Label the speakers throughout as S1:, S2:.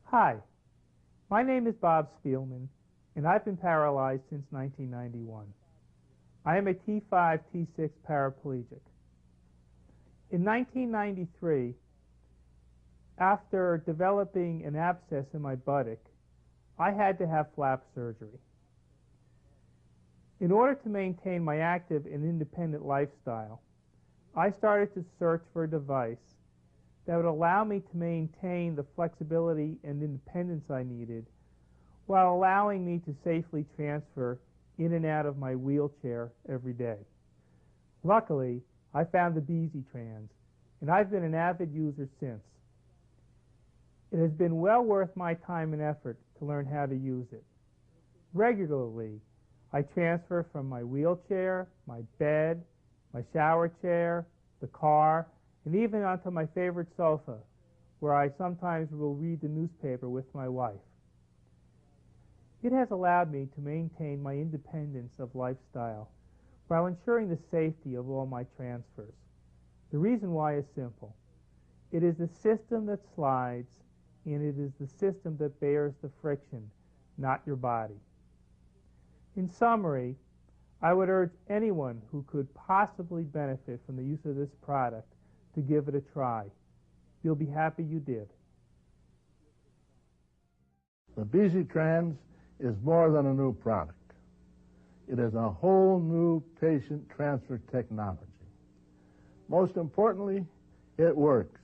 S1: Hi, my name is Bob Spielman, and I've been paralyzed since 1991. I am a T5, T6 paraplegic. In 1993, after developing an abscess in my buttock, I had to have flap surgery. In order to maintain my active and independent lifestyle, I started to search for a device that would allow me to maintain the flexibility and independence I needed while allowing me to safely transfer in and out of my wheelchair every day. Luckily, I found the Beasy Trans, and I've been an avid user since. It has been well worth my time and effort to learn how to use it. Regularly, I transfer from my wheelchair, my bed, my shower chair, the car, and even onto my favorite sofa, where I sometimes will read the newspaper with my wife. It has allowed me to maintain my independence of lifestyle while ensuring the safety of all my transfers. The reason why is simple. It is the system that slides, and it is the system that bears the friction, not your body. In summary, I would urge anyone who could possibly benefit from the use of this product to give it a try. You'll be happy you did.
S2: The Beasy Trans is more than a new product. It is a whole new patient transfer technology. Most importantly, it works.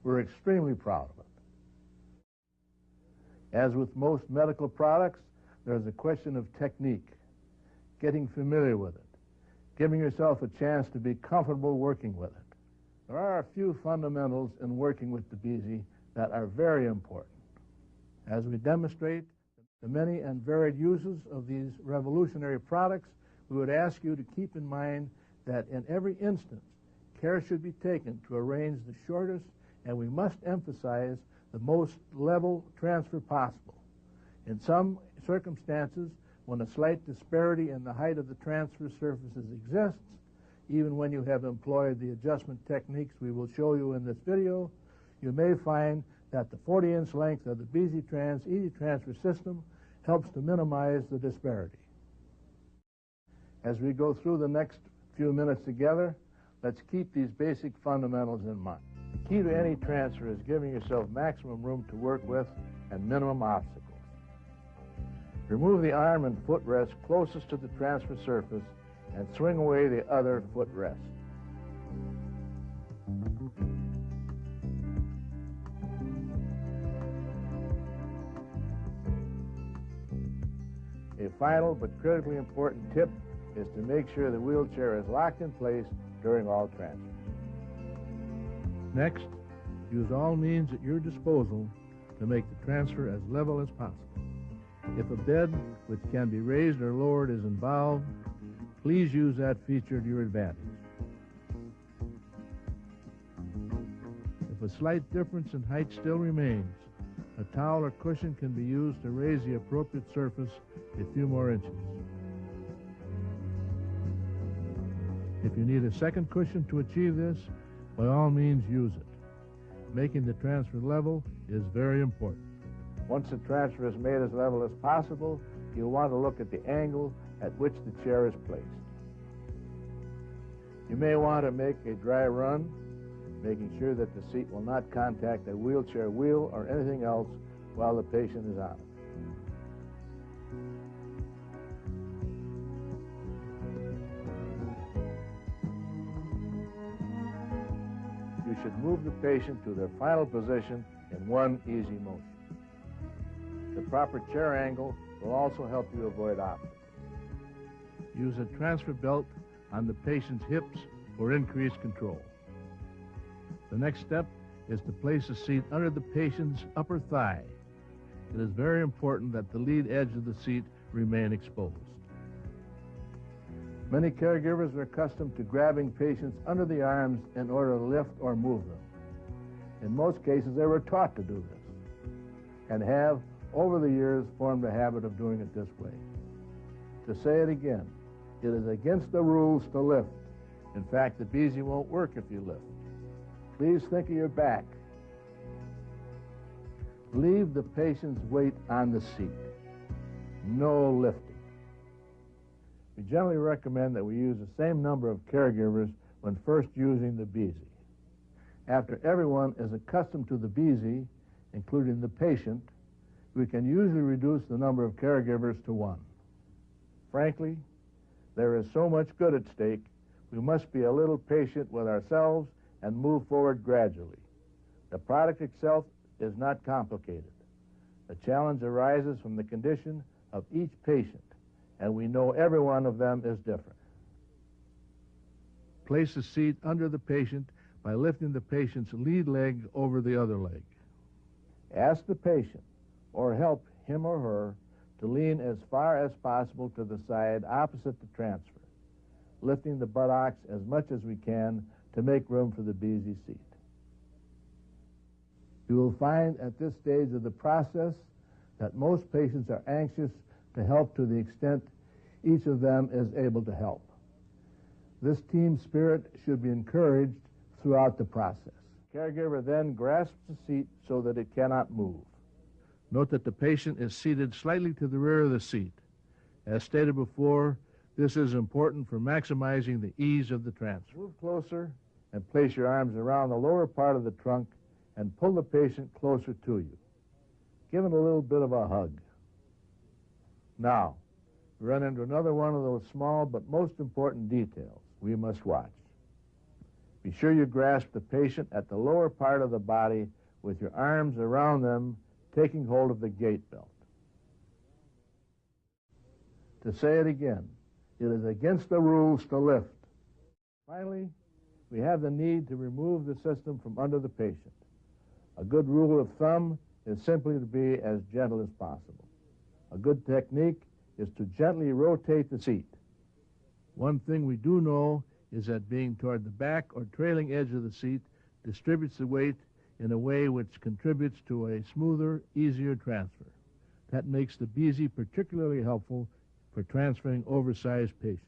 S2: We're extremely proud of it. As with most medical products, there's a question of technique, getting familiar with it, giving yourself a chance to be comfortable working with it. There are a few fundamentals in working with the Beasy that are very important. As we demonstrate the many and varied uses of these revolutionary products, we would ask you to keep in mind that in every instance, care should be taken to arrange the shortest, and we must emphasize the most level transfer possible. In some circumstances, when a slight disparity in the height of the transfer surfaces exists, even when you have employed the adjustment techniques we will show you in this video, you may find that the 40-inch length of the Beasy Trans Easy Transfer system helps to minimize the disparity. As we go through the next few minutes together, let's keep these basic fundamentals in mind. The key to any transfer is giving yourself maximum room to work with and minimum obstacles. Remove the arm and foot rest closest to the transfer surface and swing away the other foot rest. A final but critically important tip is to make sure the wheelchair is locked in place during all transfers. Next, use all means at your disposal to make the transfer as level as possible. If a bed which can be raised or lowered is involved, please use that feature to your advantage. If a slight difference in height still remains, a towel or cushion can be used to raise the appropriate surface a few more inches. If you need a second cushion to achieve this, by all means use it. Making the transfer level is very important. Once the transfer is made as level as possible, you'll want to look at the angle at which the chair is placed. You may want to make a dry run, making sure that the seat will not contact a wheelchair wheel or anything else while the patient is on it. You should move the patient to their final position in one easy motion. The proper chair angle will also help you avoid obstacles. Use a transfer belt on the patient's hips for increased control. The next step is to place the seat under the patient's upper thigh. It is very important that the lead edge of the seat remain exposed. Many caregivers are accustomed to grabbing patients under the arms in order to lift or move them. In most cases, they were taught to do this. and have, over the years, formed a habit of doing it this way. To say it again, it is against the rules to lift. In fact, the Beasy won't work if you lift. Please think of your back. Leave the patient's weight on the seat. No lifting. We generally recommend that we use the same number of caregivers when first using the Beasy. After everyone is accustomed to the Beasy, including the patient, we can usually reduce the number of caregivers to one. Frankly, there is so much good at stake, we must be a little patient with ourselves and move forward gradually. The product itself is not complicated. The challenge arises from the condition of each patient, and we know every one of them is different. Place the seat under the patient by lifting the patient's lead leg over the other leg. Ask the patient, or help him or her, to lean as far as possible to the side opposite the transfer, lifting the buttocks as much as we can to make room for the Beasy seat. You will find at this stage of the process that most patients are anxious to help to the extent each of them is able to help. This team spirit should be encouraged throughout the process. Caregiver then grasps the seat so that it cannot move. Note that the patient is seated slightly to the rear of the seat. As stated before, this is important for maximizing the ease of the transfer. Move closer and place your arms around the lower part of the trunk and pull the patient closer to you. Give him a little bit of a hug. Now, we run into another one of those small but most important details we must watch. Be sure you grasp the patient at the lower part of the body with your arms around them, taking hold of the gait belt. To say it again, it is against the rules to lift. Finally, we have the need to remove the system from under the patient. A good rule of thumb is simply to be as gentle as possible. A good technique is to gently rotate the seat. One thing we do know is that being toward the back or trailing edge of the seat distributes the weight in a way which contributes to a smoother, easier transfer. That makes the Beasy particularly helpful for transferring oversized patients.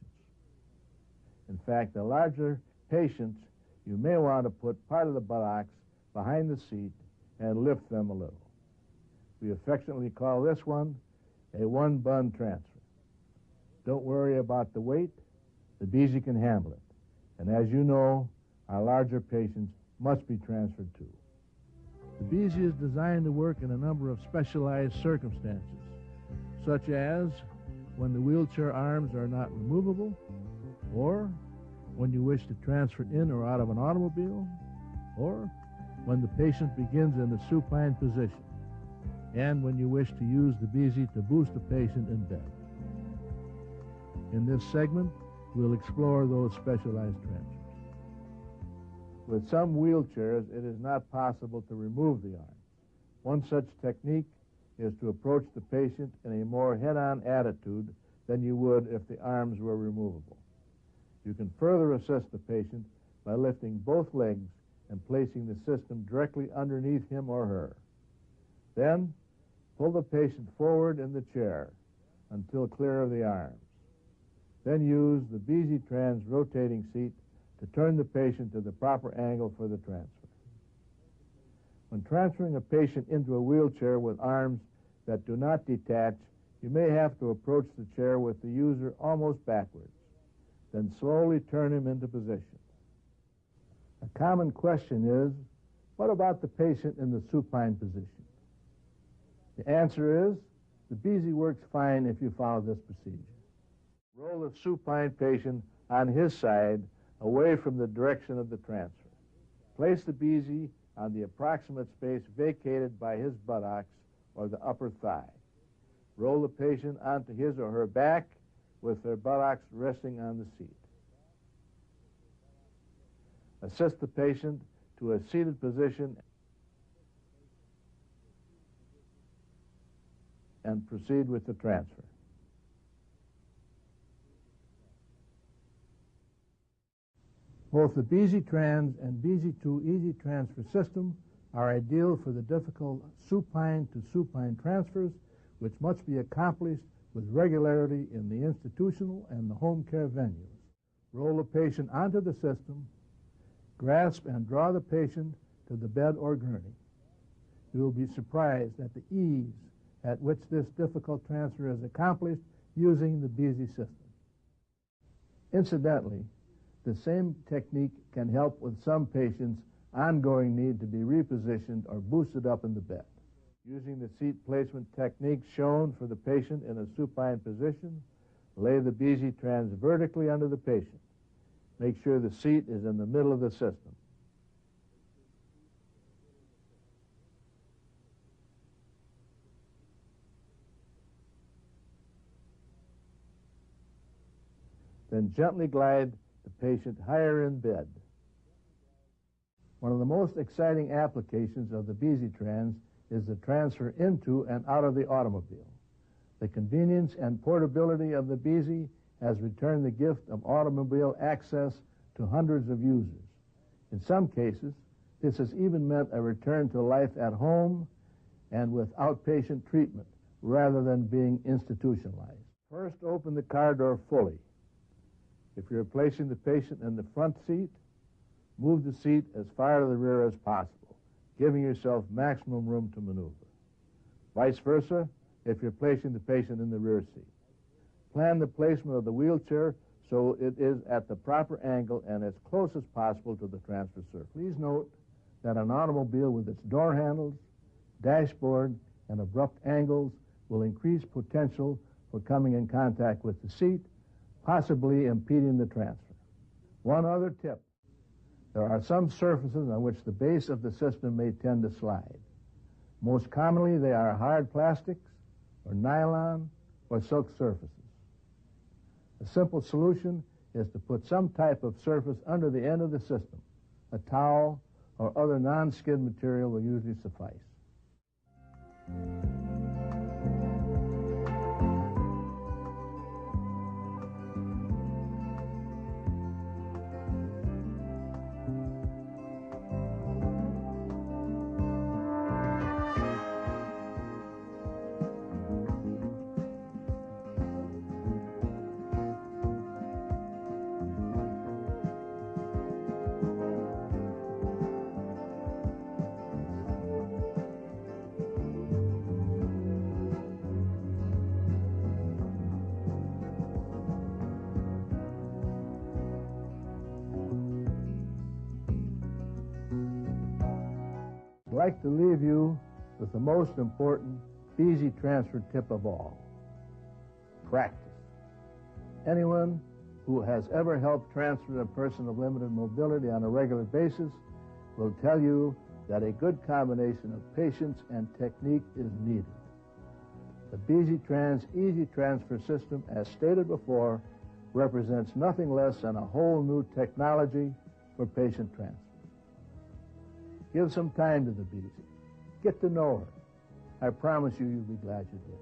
S2: In fact, the larger patients, you may want to put part of the buttocks behind the seat and lift them a little. We affectionately call this one a one-bun transfer. Don't worry about the weight. The Beasy can handle it. And as you know, our larger patients must be transferred too. The Beasy is designed to work in a number of specialized circumstances, such as when the wheelchair arms are not removable, or when you wish to transfer in or out of an automobile, or when the patient begins in a supine position, and when you wish to use the Beasy to boost a patient in bed. In this segment, we'll explore those specialized transfers. With some wheelchairs, it is not possible to remove the arm. One such technique is to approach the patient in a more head-on attitude than you would if the arms were removable. You can further assist the patient by lifting both legs and placing the system directly underneath him or her. Then, pull the patient forward in the chair until clear of the arms. Then use the Beasy Trans rotating seat to turn the patient to the proper angle for the transfer. When transferring a patient into a wheelchair with arms that do not detach, you may have to approach the chair with the user almost backwards, then slowly turn him into position. A common question is, what about the patient in the supine position? The answer is, the Beasy works fine if you follow this procedure. Roll the supine patient on his side away from the direction of the transfer. Place the Beasy on the approximate space vacated by his buttocks or the upper thigh. Roll the patient onto his or her back with their buttocks resting on the seat. Assist the patient to a seated position and proceed with the transfer. Both the Beasy Trans and Beasy 2 Easy Transfer system are ideal for the difficult supine to supine transfers, which must be accomplished with regularity in the institutional and the home care venues. Roll the patient onto the system, grasp and draw the patient to the bed or gurney. You will be surprised at the ease at which this difficult transfer is accomplished using the Beasy system. Incidentally, the same technique can help with some patients' ongoing need to be repositioned or boosted up in the bed. Using the seat placement technique shown for the patient in a supine position, lay the Beasy trans vertically under the patient. Make sure the seat is in the middle of the system. Then gently glide the patient higher in bed. One of the most exciting applications of the Beasy trans is the transfer into and out of the automobile. The convenience and portability of the Beasy has returned the gift of automobile access to hundreds of users. In some cases, this has even meant a return to life at home and with outpatient treatment rather than being institutionalized. First, open the car door fully. If you're placing the patient in the front seat, move the seat as far to the rear as possible, giving yourself maximum room to maneuver. Vice versa, if you're placing the patient in the rear seat. Plan the placement of the wheelchair so it is at the proper angle and as close as possible to the transfer surface. Please note that an automobile with its door handles, dashboard, and abrupt angles will increase potential for coming in contact with the seat, possibly impeding the transfer. One other tip. There are some surfaces on which the base of the system may tend to slide. Most commonly, they are hard plastics, or nylon, or silk surfaces. A simple solution is to put some type of surface under the end of the system. A towel or other non-skid material will usually suffice. I'd like to leave you with the most important Beasy transfer tip of all. Practice. Anyone who has ever helped transfer a person of limited mobility on a regular basis will tell you that a good combination of patience and technique is needed. The Beasy Trans Easy Transfer System, as stated before, represents nothing less than a whole new technology for patient transfer. Give some time to the Beasy. Get to know her. I promise you, you'll be glad you did.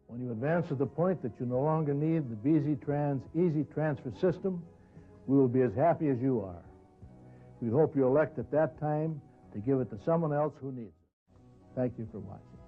S2: When you advance to the point that you no longer need the Beasy Trans Easy Transfer System, we will be as happy as you are. We hope you elect at that time to give it to someone else who needs it. Thank you for watching.